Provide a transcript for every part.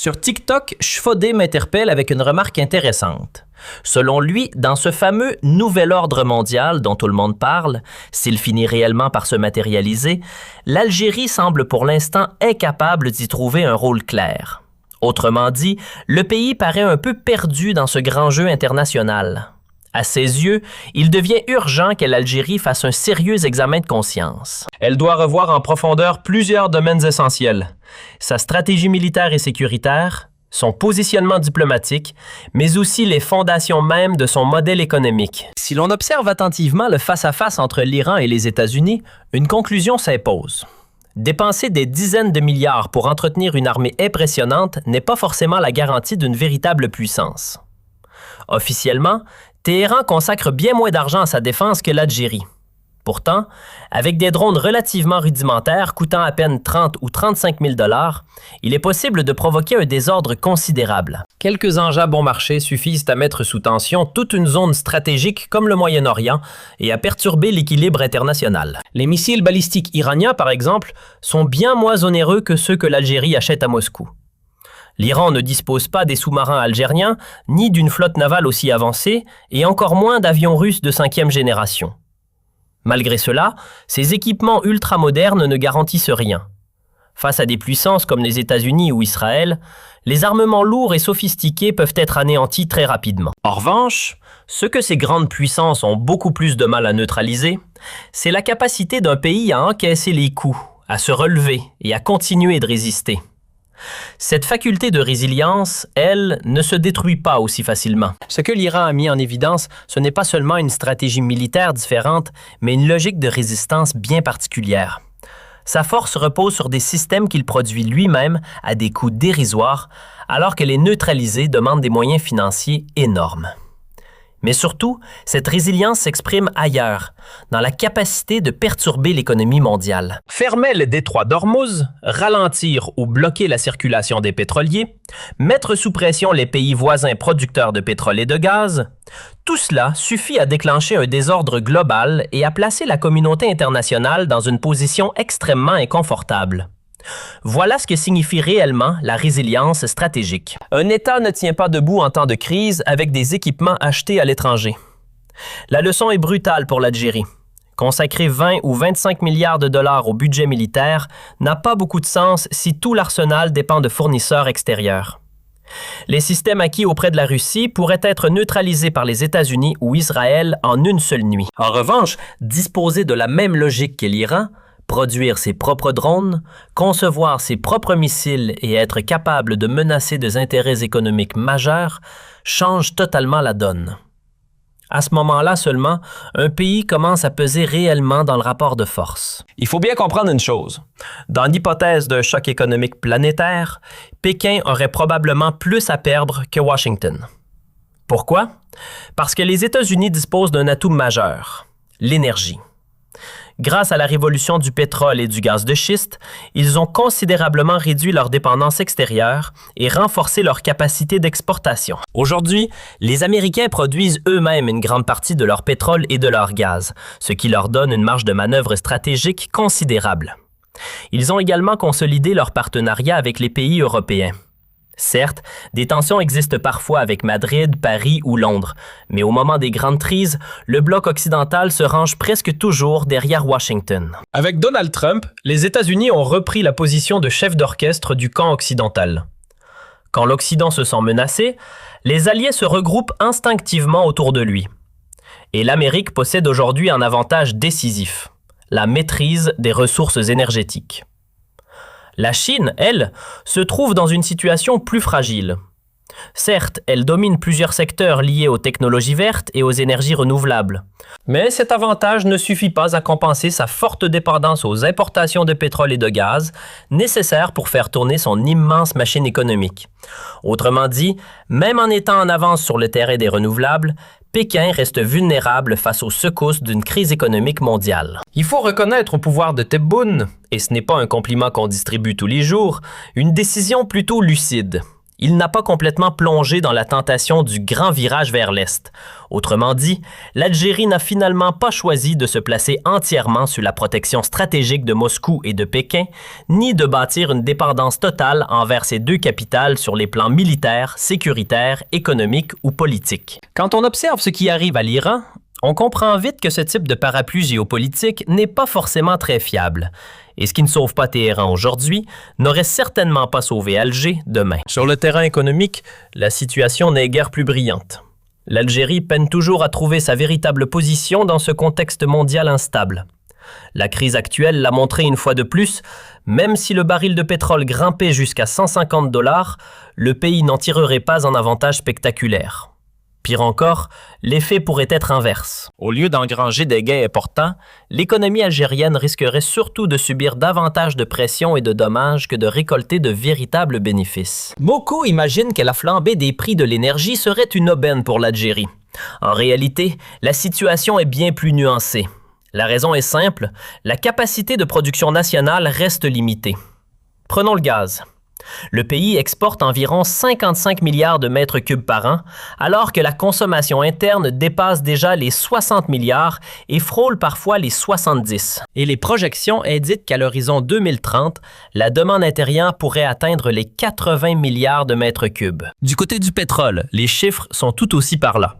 Sur TikTok, Shfodé m'interpelle avec une remarque intéressante. Selon lui, dans ce fameux nouvel ordre mondial dont tout le monde parle, s'il finit réellement par se matérialiser, l'Algérie semble pour l'instant incapable d'y trouver un rôle clair. Autrement dit, le pays paraît un peu perdu dans ce grand jeu international. À ses yeux, il devient urgent que l'Algérie fasse un sérieux examen de conscience. Elle doit revoir en profondeur plusieurs domaines essentiels. Sa stratégie militaire et sécuritaire, son positionnement diplomatique, mais aussi les fondations mêmes de son modèle économique. Si l'on observe attentivement le face-à-face entre l'Iran et les États-Unis, une conclusion s'impose. Dépenser des dizaines de milliards pour entretenir une armée impressionnante n'est pas forcément la garantie d'une véritable puissance. Officiellement, Téhéran consacre bien moins d'argent à sa défense que l'Algérie. Pourtant, avec des drones relativement rudimentaires coûtant à peine 30 ou 35 000 $, il est possible de provoquer un désordre considérable. Quelques engins bon marché suffisent à mettre sous tension toute une zone stratégique comme le Moyen-Orient et à perturber l'équilibre international. Les missiles balistiques iraniens, par exemple, sont bien moins onéreux que ceux que l'Algérie achète à Moscou. L'Iran ne dispose pas des sous-marins algériens, ni d'une flotte navale aussi avancée, et encore moins d'avions russes de 5e génération. Malgré cela, ces équipements ultramodernes ne garantissent rien. Face à des puissances comme les États-Unis ou Israël, les armements lourds et sophistiqués peuvent être anéantis très rapidement. En revanche, ce que ces grandes puissances ont beaucoup plus de mal à neutraliser, c'est la capacité d'un pays à encaisser les coups, à se relever et à continuer de résister. Cette faculté de résilience, elle, ne se détruit pas aussi facilement. Ce que l'Iran a mis en évidence, ce n'est pas seulement une stratégie militaire différente, mais une logique de résistance bien particulière. Sa force repose sur des systèmes qu'il produit lui-même à des coûts dérisoires, alors que les neutraliser demande des moyens financiers énormes. Mais surtout, cette résilience s'exprime ailleurs, dans la capacité de perturber l'économie mondiale. Fermer le détroit d'Ormuz, ralentir ou bloquer la circulation des pétroliers, mettre sous pression les pays voisins producteurs de pétrole et de gaz, tout cela suffit à déclencher un désordre global et à placer la communauté internationale dans une position extrêmement inconfortable. Voilà ce que signifie réellement la résilience stratégique. Un État ne tient pas debout en temps de crise avec des équipements achetés à l'étranger. La leçon est brutale pour l'Algérie. Consacrer 20 ou 25 milliards de dollars au budget militaire n'a pas beaucoup de sens si tout l'arsenal dépend de fournisseurs extérieurs. Les systèmes acquis auprès de la Russie pourraient être neutralisés par les États-Unis ou Israël en une seule nuit. En revanche, disposer de la même logique que l'Iran, produire ses propres drones, concevoir ses propres missiles et être capable de menacer des intérêts économiques majeurs change totalement la donne. À ce moment-là seulement, un pays commence à peser réellement dans le rapport de force. Il faut bien comprendre une chose. Dans l'hypothèse d'un choc économique planétaire, Pékin aurait probablement plus à perdre que Washington. Pourquoi? Parce que les États-Unis disposent d'un atout majeur, l'énergie. Grâce à la révolution du pétrole et du gaz de schiste, ils ont considérablement réduit leur dépendance extérieure et renforcé leur capacité d'exportation. Aujourd'hui, les Américains produisent eux-mêmes une grande partie de leur pétrole et de leur gaz, ce qui leur donne une marge de manœuvre stratégique considérable. Ils ont également consolidé leur partenariat avec les pays européens. Certes, des tensions existent parfois avec Madrid, Paris ou Londres, mais au moment des grandes crises, le bloc occidental se range presque toujours derrière Washington. Avec Donald Trump, les États-Unis ont repris la position de chef d'orchestre du camp occidental. Quand l'Occident se sent menacé, les alliés se regroupent instinctivement autour de lui. Et l'Amérique possède aujourd'hui un avantage décisif, la maîtrise des ressources énergétiques. La Chine, elle, se trouve dans une situation plus fragile. Certes, elle domine plusieurs secteurs liés aux technologies vertes et aux énergies renouvelables. Mais cet avantage ne suffit pas à compenser sa forte dépendance aux importations de pétrole et de gaz, nécessaires pour faire tourner son immense machine économique. Autrement dit, même en étant en avance sur le terrain des renouvelables, Pékin reste vulnérable face aux secousses d'une crise économique mondiale. Il faut reconnaître au pouvoir de Tebboune, et ce n'est pas un compliment qu'on distribue tous les jours, une décision plutôt lucide. Il n'a pas complètement plongé dans la tentation du grand virage vers l'Est. Autrement dit, l'Algérie n'a finalement pas choisi de se placer entièrement sous la protection stratégique de Moscou et de Pékin, ni de bâtir une dépendance totale envers ces deux capitales sur les plans militaires, sécuritaires, économiques ou politiques. Quand on observe ce qui arrive à l'Iran, on comprend vite que ce type de parapluie géopolitique n'est pas forcément très fiable. Et ce qui ne sauve pas Téhéran aujourd'hui n'aurait certainement pas sauvé Alger demain. Sur le terrain économique, la situation n'est guère plus brillante. L'Algérie peine toujours à trouver sa véritable position dans ce contexte mondial instable. La crise actuelle l'a montré une fois de plus, même si le baril de pétrole grimpait jusqu'à $150, le pays n'en tirerait pas un avantage spectaculaire. Pire encore, l'effet pourrait être inverse. Au lieu d'engranger des gains importants, l'économie algérienne risquerait surtout de subir davantage de pression et de dommages que de récolter de véritables bénéfices. Beaucoup imaginent que la flambée des prix de l'énergie serait une aubaine pour l'Algérie. En réalité, la situation est bien plus nuancée. La raison est simple, la capacité de production nationale reste limitée. Prenons le gaz. Le pays exporte environ 55 milliards de mètres cubes par an, alors que la consommation interne dépasse déjà les 60 milliards et frôle parfois les 70. Et les projections indiquent qu'à l'horizon 2030, la demande intérieure pourrait atteindre les 80 milliards de mètres cubes. Du côté du pétrole, les chiffres sont tout aussi parlants.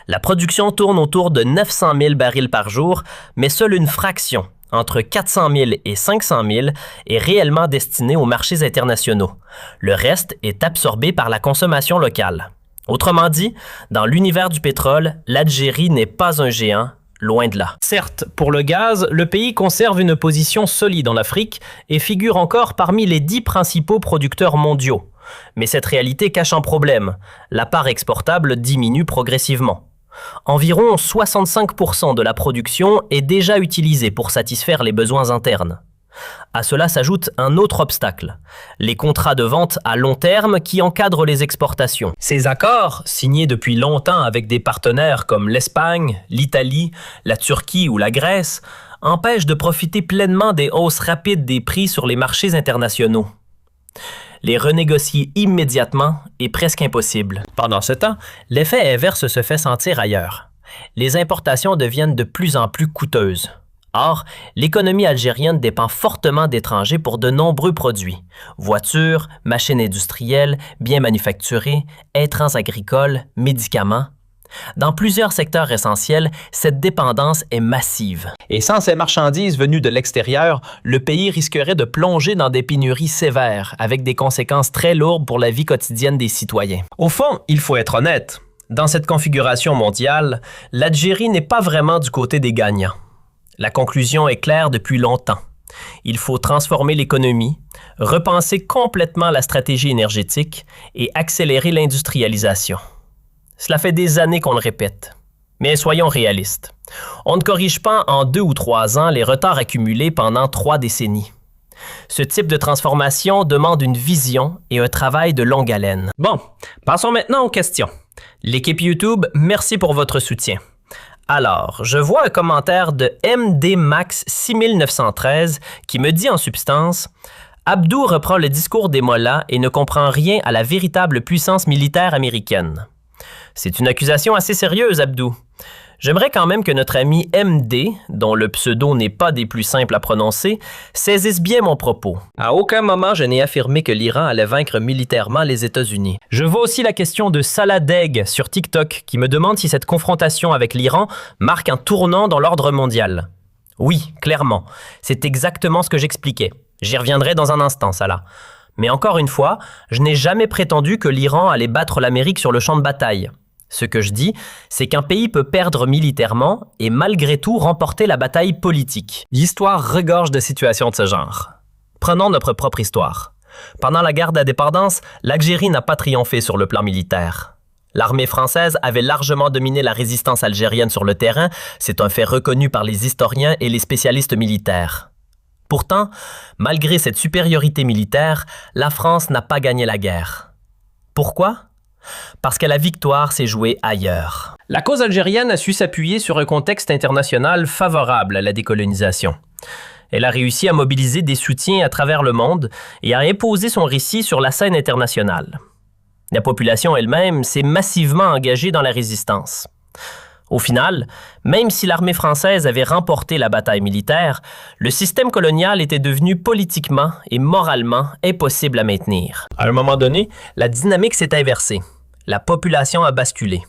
La production tourne autour de 900 000 barils par jour, mais seule une fraction, entre 400 000 et 500 000, est réellement destiné aux marchés internationaux. Le reste est absorbé par la consommation locale. Autrement dit, dans l'univers du pétrole, l'Algérie n'est pas un géant, loin de là. Certes, pour le gaz, le pays conserve une position solide en Afrique et figure encore parmi les 10 principaux producteurs mondiaux. Mais cette réalité cache un problème. La part exportable diminue progressivement. Environ 65% de la production est déjà utilisée pour satisfaire les besoins internes. À cela s'ajoute un autre obstacle, les contrats de vente à long terme qui encadrent les exportations. Ces accords, signés depuis longtemps avec des partenaires comme l'Espagne, l'Italie, la Turquie ou la Grèce, empêchent de profiter pleinement des hausses rapides des prix sur les marchés internationaux. Les renégocier immédiatement est presque impossible. Pendant ce temps, l'effet inverse se fait sentir ailleurs. Les importations deviennent de plus en plus coûteuses. Or, l'économie algérienne dépend fortement d'étrangers pour de nombreux produits. Voitures, machines industrielles, biens manufacturés, intrants agricoles, médicaments. Dans plusieurs secteurs essentiels, cette dépendance est massive. Et sans ces marchandises venues de l'extérieur, le pays risquerait de plonger dans des pénuries sévères, avec des conséquences très lourdes pour la vie quotidienne des citoyens. Au fond, il faut être honnête. Dans cette configuration mondiale, l'Algérie n'est pas vraiment du côté des gagnants. La conclusion est claire depuis longtemps. Il faut transformer l'économie, repenser complètement la stratégie énergétique et accélérer l'industrialisation. Cela fait des années qu'on le répète. Mais soyons réalistes. On ne corrige pas en 2 ou 3 ans les retards accumulés pendant 3 décennies. Ce type de transformation demande une vision et un travail de longue haleine. Bon, passons maintenant aux questions. L'équipe YouTube, merci pour votre soutien. Alors, je vois un commentaire de MDMax6913 qui me dit en substance « Abdou reprend le discours des mollahs et ne comprend rien à la véritable puissance militaire américaine. » C'est une accusation assez sérieuse, Abdou. J'aimerais quand même que notre ami MD, dont le pseudo n'est pas des plus simples à prononcer, saisisse bien mon propos. À aucun moment je n'ai affirmé que l'Iran allait vaincre militairement les États-Unis. Je vois aussi la question de Saladeg sur TikTok qui me demande si cette confrontation avec l'Iran marque un tournant dans l'ordre mondial. Oui, clairement. C'est exactement ce que j'expliquais. J'y reviendrai dans un instant, Salah. Mais encore une fois, je n'ai jamais prétendu que l'Iran allait battre l'Amérique sur le champ de bataille. Ce que je dis, c'est qu'un pays peut perdre militairement et malgré tout remporter la bataille politique. L'histoire regorge de situations de ce genre. Prenons notre propre histoire. Pendant la guerre d'indépendance, l'Algérie n'a pas triomphé sur le plan militaire. L'armée française avait largement dominé la résistance algérienne sur le terrain, c'est un fait reconnu par les historiens et les spécialistes militaires. Pourtant, malgré cette supériorité militaire, la France n'a pas gagné la guerre. Pourquoi ? Parce que la victoire s'est jouée ailleurs. La cause algérienne a su s'appuyer sur un contexte international favorable à la décolonisation. Elle a réussi à mobiliser des soutiens à travers le monde et à imposer son récit sur la scène internationale. La population elle-même s'est massivement engagée dans la résistance. Au final, même si l'armée française avait remporté la bataille militaire, le système colonial était devenu politiquement et moralement impossible à maintenir. À un moment donné, la dynamique s'est inversée. La population a basculé.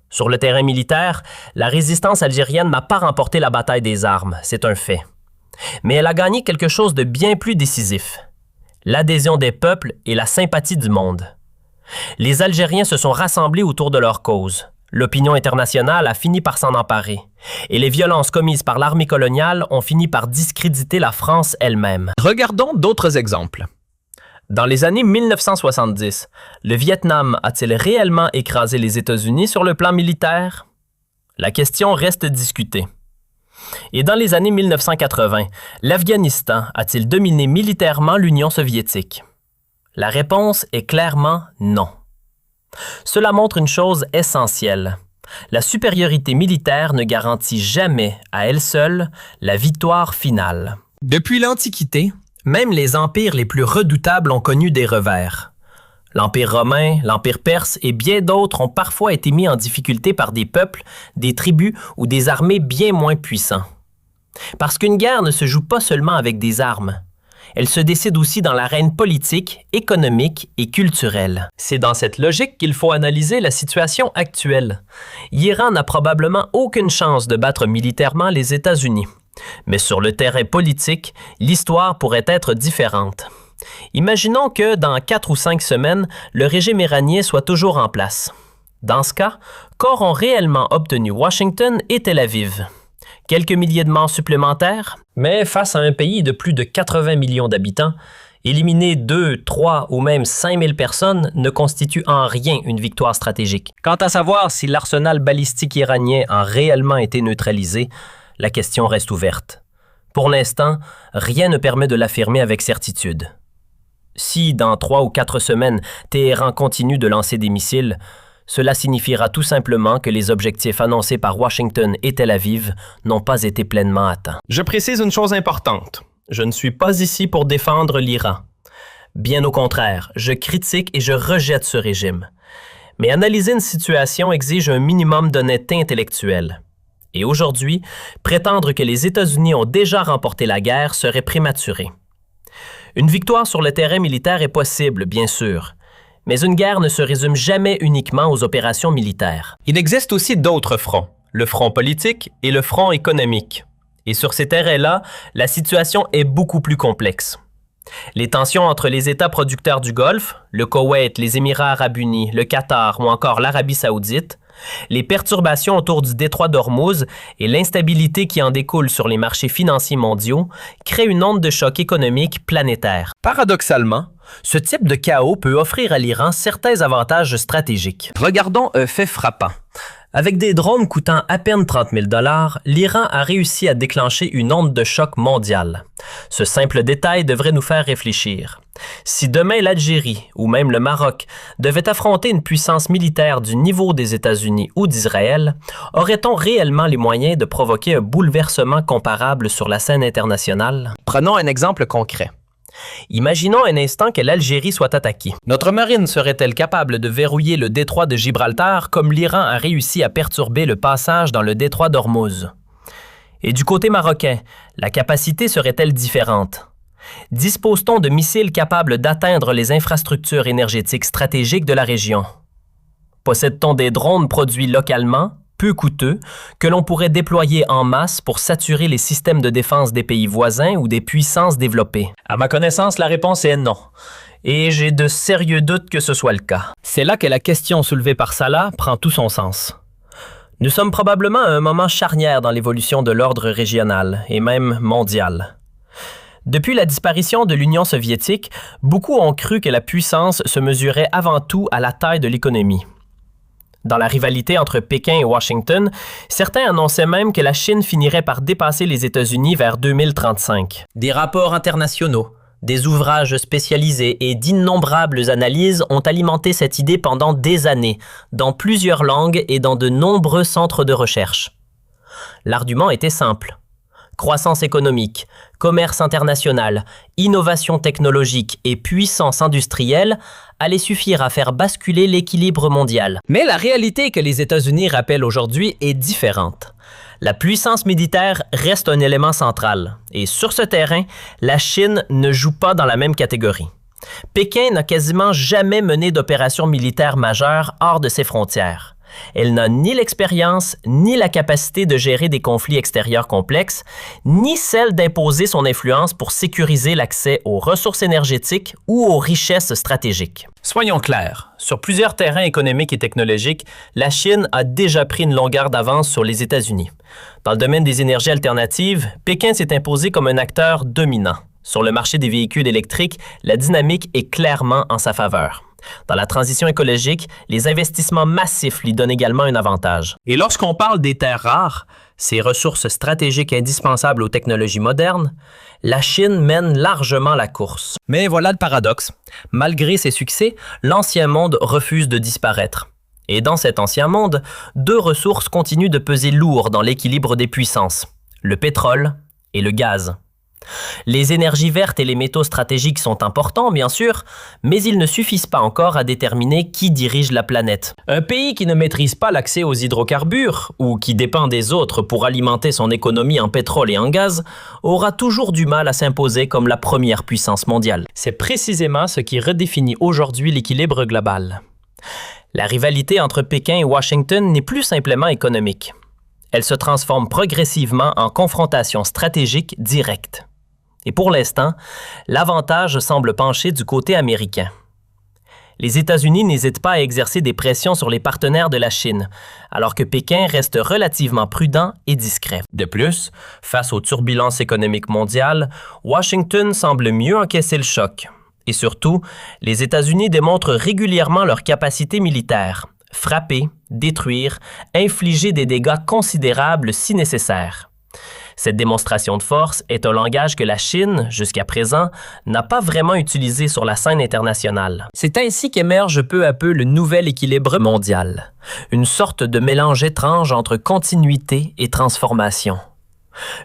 Sur le terrain militaire, la résistance algérienne n'a pas remporté la bataille des armes, c'est un fait. Mais elle a gagné quelque chose de bien plus décisif: l'adhésion des peuples et la sympathie du monde. Les Algériens se sont rassemblés autour de leur cause. L'opinion internationale a fini par s'en emparer, et les violences commises par l'armée coloniale ont fini par discréditer la France elle-même. Regardons d'autres exemples. Dans les années 1970, le Vietnam a-t-il réellement écrasé les États-Unis sur le plan militaire? La question reste discutée. Et dans les années 1980, l'Afghanistan a-t-il dominé militairement l'Union soviétique? La réponse est clairement non. Cela montre une chose essentielle. La supériorité militaire ne garantit jamais, à elle seule, la victoire finale. Depuis l'Antiquité, même les empires les plus redoutables ont connu des revers. L'Empire romain, l'Empire perse et bien d'autres ont parfois été mis en difficulté par des peuples, des tribus ou des armées bien moins puissants. Parce qu'une guerre ne se joue pas seulement avec des armes. Elle se décide aussi dans l'arène politique, économique et culturelle. C'est dans cette logique qu'il faut analyser la situation actuelle. L'Iran n'a probablement aucune chance de battre militairement les États-Unis. Mais sur le terrain politique, l'histoire pourrait être différente. Imaginons que, dans 4 ou 5 semaines, le régime iranien soit toujours en place. Dans ce cas, qu'auront réellement obtenu Washington et Tel Aviv? Quelques milliers de morts supplémentaires? Mais face à un pays de plus de 80 millions d'habitants, éliminer 2, 3 ou même 5000 personnes ne constitue en rien une victoire stratégique. Quant à savoir si l'arsenal balistique iranien a réellement été neutralisé, la question reste ouverte. Pour l'instant, rien ne permet de l'affirmer avec certitude. Si, dans 3 ou 4 semaines, Téhéran continue de lancer des missiles, cela signifiera tout simplement que les objectifs annoncés par Washington et Tel Aviv n'ont pas été pleinement atteints. Je précise une chose importante. Je ne suis pas ici pour défendre l'Iran. Bien au contraire, je critique et je rejette ce régime. Mais analyser une situation exige un minimum d'honnêteté intellectuelle. Et aujourd'hui, prétendre que les États-Unis ont déjà remporté la guerre serait prématuré. Une victoire sur le terrain militaire est possible, bien sûr, mais une guerre ne se résume jamais uniquement aux opérations militaires. Il existe aussi d'autres fronts, le front politique et le front économique. Et sur ces terrains-là, la situation est beaucoup plus complexe. Les tensions entre les États producteurs du Golfe, le Koweït, les Émirats arabes unis, le Qatar ou encore l'Arabie saoudite, les perturbations autour du détroit d'Ormuz et l'instabilité qui en découle sur les marchés financiers mondiaux créent une onde de choc économique planétaire. Paradoxalement, ce type de chaos peut offrir à l'Iran certains avantages stratégiques. Regardons un fait frappant. Avec des drones coûtant à peine 30 000 $, l'Iran a réussi à déclencher une onde de choc mondiale. Ce simple détail devrait nous faire réfléchir. Si demain l'Algérie ou même le Maroc devaient affronter une puissance militaire du niveau des États-Unis ou d'Israël, aurait-on réellement les moyens de provoquer un bouleversement comparable sur la scène internationale? Prenons un exemple concret. Imaginons un instant que l'Algérie soit attaquée. Notre marine serait-elle capable de verrouiller le détroit de Gibraltar comme l'Iran a réussi à perturber le passage dans le détroit d'Ormuz? Et du côté marocain, la capacité serait-elle différente? Dispose-t-on de missiles capables d'atteindre les infrastructures énergétiques stratégiques de la région? Possède-t-on des drones produits localement, peu coûteux, que l'on pourrait déployer en masse pour saturer les systèmes de défense des pays voisins ou des puissances développées? À ma connaissance, la réponse est non. Et j'ai de sérieux doutes que ce soit le cas. C'est là que la question soulevée par Salah prend tout son sens. Nous sommes probablement à un moment charnière dans l'évolution de l'ordre régional et même mondial. Depuis la disparition de l'Union soviétique, beaucoup ont cru que la puissance se mesurait avant tout à la taille de l'économie. Dans la rivalité entre Pékin et Washington, certains annonçaient même que la Chine finirait par dépasser les États-Unis vers 2035. Des rapports internationaux, des ouvrages spécialisés et d'innombrables analyses ont alimenté cette idée pendant des années, dans plusieurs langues et dans de nombreux centres de recherche. L'argument était simple. Croissance économique, commerce international, innovation technologique et puissance industrielle allaient suffire à faire basculer l'équilibre mondial. Mais la réalité que les États-Unis rappellent aujourd'hui est différente. La puissance militaire reste un élément central, et sur ce terrain, la Chine ne joue pas dans la même catégorie. Pékin n'a quasiment jamais mené d'opération militaire majeure hors de ses frontières. Elle n'a ni l'expérience, ni la capacité de gérer des conflits extérieurs complexes, ni celle d'imposer son influence pour sécuriser l'accès aux ressources énergétiques ou aux richesses stratégiques. Soyons clairs, Sur plusieurs terrains économiques et technologiques, la Chine a déjà pris une longueur d'avance sur les États-Unis. Dans le domaine des énergies alternatives, Pékin s'est imposé comme un acteur dominant. Sur le marché des véhicules électriques, la dynamique est clairement en sa faveur. Dans la transition écologique, les investissements massifs lui donnent également un avantage. et lorsqu'on parle des terres rares, Ces ressources stratégiques indispensables aux technologies modernes, la Chine mène largement la course. mais voilà le paradoxe. Malgré ses succès, l'ancien monde refuse de disparaître. Et dans cet ancien monde, deux ressources continuent de peser lourd dans l'équilibre des puissances, le pétrole et le gaz. Les énergies vertes et les métaux stratégiques sont importants, bien sûr, mais ils ne suffisent pas encore à déterminer qui dirige la planète. Un pays qui ne maîtrise pas l'accès aux hydrocarbures ou qui dépend des autres pour alimenter son économie en pétrole et en gaz Aura toujours du mal à s'imposer comme la première puissance mondiale. C'est précisément ce qui redéfinit aujourd'hui l'équilibre global. La rivalité entre Pékin et Washington n'est plus simplement économique. Elle se transforme progressivement en confrontation stratégique directe. Et pour l'instant, l'avantage semble pencher du côté américain. Les États-Unis n'hésitent pas à exercer des pressions sur les partenaires de la Chine, alors que Pékin reste relativement prudent et discret. De plus, face aux turbulences économiques mondiales, Washington semble mieux encaisser le choc. Et surtout, les États-Unis démontrent régulièrement leur capacité militaire, frapper, détruire, infliger des dégâts considérables si nécessaire. Cette démonstration de force est un langage que la Chine, jusqu'à présent, n'a pas vraiment utilisé sur la scène internationale. C'est ainsi qu'émerge peu à peu le nouvel équilibre Mondial, une sorte de mélange étrange entre continuité et transformation.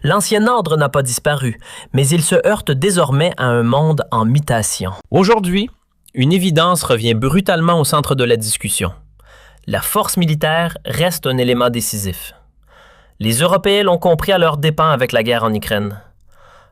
L'ancien ordre n'a pas disparu, mais il se heurte désormais à un monde en mutation. Aujourd'hui, une évidence revient brutalement au centre de la discussion. La force militaire reste un élément décisif. Les Européens l'ont compris à leurs dépens avec la guerre en Ukraine.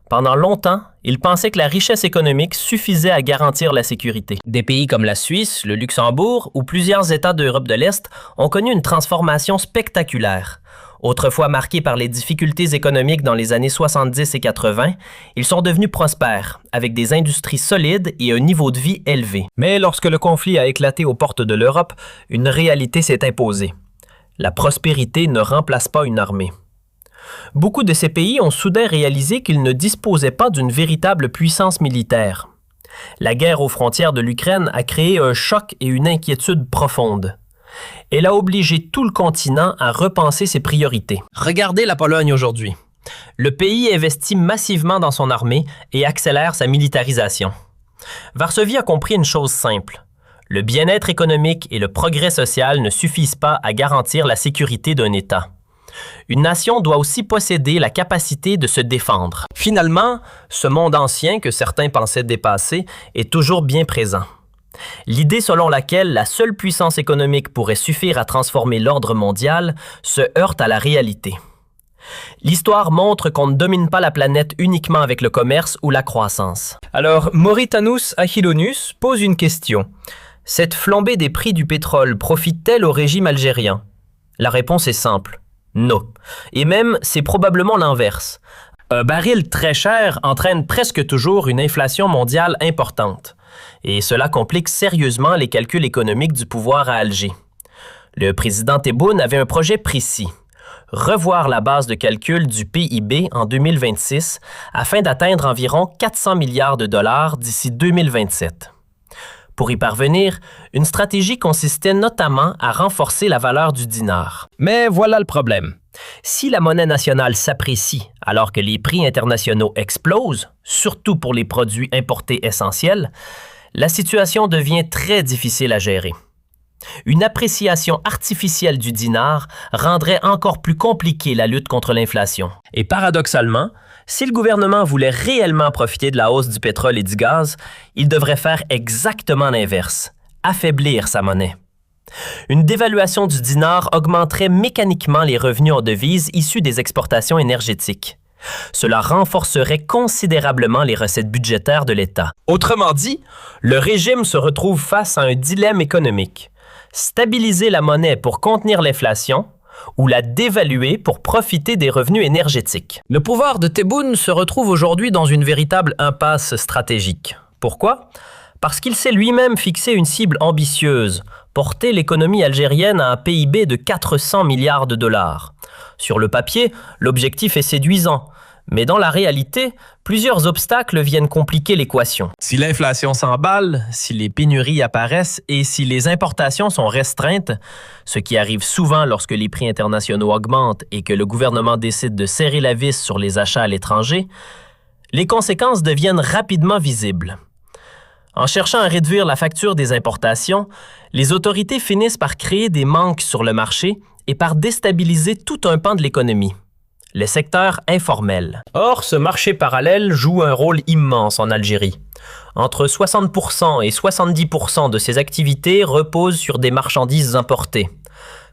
Pendant longtemps, ils pensaient que la richesse économique suffisait à garantir la sécurité. Des pays comme la Suisse, Le Luxembourg ou plusieurs États d'Europe de l'Est ont connu une transformation spectaculaire. Autrefois marqués par les difficultés économiques dans les années 70 et 80, ils sont devenus prospères, avec des industries solides et un niveau de vie élevé. mais lorsque le conflit a éclaté aux portes de l'Europe, une réalité s'est imposée. La prospérité ne remplace pas une armée. Beaucoup de ces pays ont soudain réalisé qu'ils ne disposaient pas d'une véritable puissance militaire. La guerre aux frontières de l'Ukraine a créé un choc et une inquiétude profonde. Elle a obligé tout le continent à repenser ses priorités. Regardez la Pologne aujourd'hui. Le pays investit massivement dans son armée et accélère sa militarisation. Varsovie a compris une chose simple. Le bien-être économique et le progrès social ne suffisent pas à garantir la sécurité d'un État. Une nation doit aussi posséder la capacité de se défendre. Finalement, ce monde ancien que certains pensaient dépassé est toujours bien présent. L'idée selon laquelle la seule puissance économique pourrait suffire à transformer l'ordre mondial se heurte à la réalité. L'histoire montre qu'on ne domine pas la planète uniquement avec le commerce ou la croissance. Alors, Mauritanus Achillonus pose une question. Cette flambée des prix du pétrole profite-t-elle au régime algérien? La réponse est simple. Non. Et même, c'est probablement l'inverse. Un baril très cher entraîne presque toujours une inflation mondiale importante. Et cela complique sérieusement les calculs économiques du pouvoir à Alger. Le président Tebboune avait un projet précis. Revoir la base de calcul du PIB en 2026 afin d'atteindre environ 400 milliards de dollars d'ici 2027. Pour y parvenir, une stratégie consistait notamment à renforcer la valeur du dinar. Mais voilà le problème. Si la monnaie nationale s'apprécie alors que les prix internationaux explosent, surtout pour les produits importés essentiels, la situation devient très difficile à gérer. Une appréciation artificielle du dinar rendrait encore plus compliquée la lutte contre l'inflation. Et paradoxalement, Si le gouvernement voulait réellement profiter de la hausse du pétrole et du gaz, il devrait faire exactement l'inverse, affaiblir sa monnaie. Une dévaluation du dinar augmenterait mécaniquement les revenus en devises issus des exportations énergétiques. Cela renforcerait considérablement les recettes budgétaires de l'État. Autrement dit, le régime se retrouve face à un dilemme économique. Stabiliser la monnaie pour contenir l'inflation ou la dévaluer pour profiter des revenus énergétiques. Le pouvoir de Tebboune se retrouve aujourd'hui dans une véritable impasse stratégique. Pourquoi? Parce qu'il s'est lui-même fixé une cible ambitieuse, porter l'économie algérienne à un PIB de 400 milliards de dollars. Sur le papier, l'objectif est séduisant, mais dans la réalité, plusieurs obstacles viennent compliquer l'équation. Si l'inflation s'emballe, si les pénuries apparaissent et si les importations sont restreintes, ce qui arrive souvent lorsque les prix internationaux augmentent et que le gouvernement décide de serrer la vis sur les achats à l'étranger, les conséquences deviennent rapidement visibles. En cherchant à réduire la facture des importations, les autorités finissent par créer des manques sur le marché et par déstabiliser tout un pan de l'économie, le secteur informel. Or, ce marché parallèle joue un rôle immense en Algérie. Entre 60% et 70% de ses activités reposent sur des marchandises importées.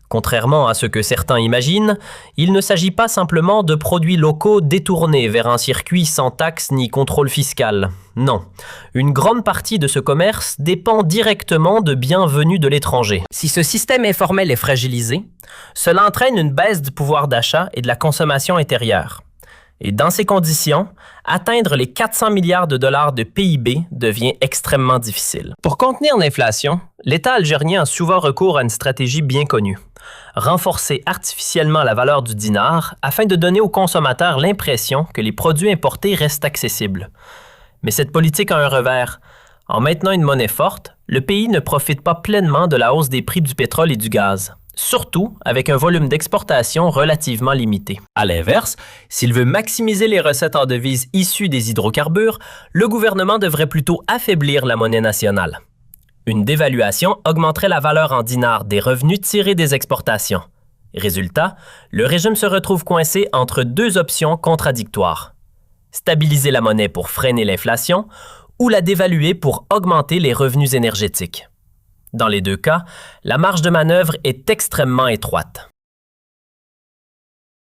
Contrairement à ce que certains imaginent, il ne s'agit pas simplement de produits locaux détournés vers un circuit sans taxes ni contrôle fiscal. Non, une grande partie de ce commerce dépend directement de biens venus de l'étranger. Si ce système informel est fragilisé, cela entraîne une baisse du pouvoir d'achat et de la consommation intérieure. Et dans ces conditions, atteindre les 400 milliards de dollars de PIB devient extrêmement difficile. Pour contenir l'inflation, l'État algérien a souvent recours à une stratégie bien connue. Renforcer artificiellement la valeur du dinar afin de donner aux consommateurs l'impression que les produits importés restent accessibles. Mais cette politique a un revers. En maintenant une monnaie forte, le pays ne profite pas pleinement de la hausse des prix du pétrole et du gaz, surtout avec un volume d'exportation relativement limité. À l'inverse, s'il veut maximiser les recettes en devises issues des hydrocarbures, le gouvernement devrait plutôt affaiblir la monnaie nationale. Une dévaluation augmenterait la valeur en dinars des revenus tirés des exportations. Résultat, le régime se retrouve coincé entre deux options contradictoires. Stabiliser la monnaie pour freiner l'inflation ou la dévaluer pour augmenter les revenus énergétiques. Dans les deux cas, la marge de manœuvre est extrêmement étroite.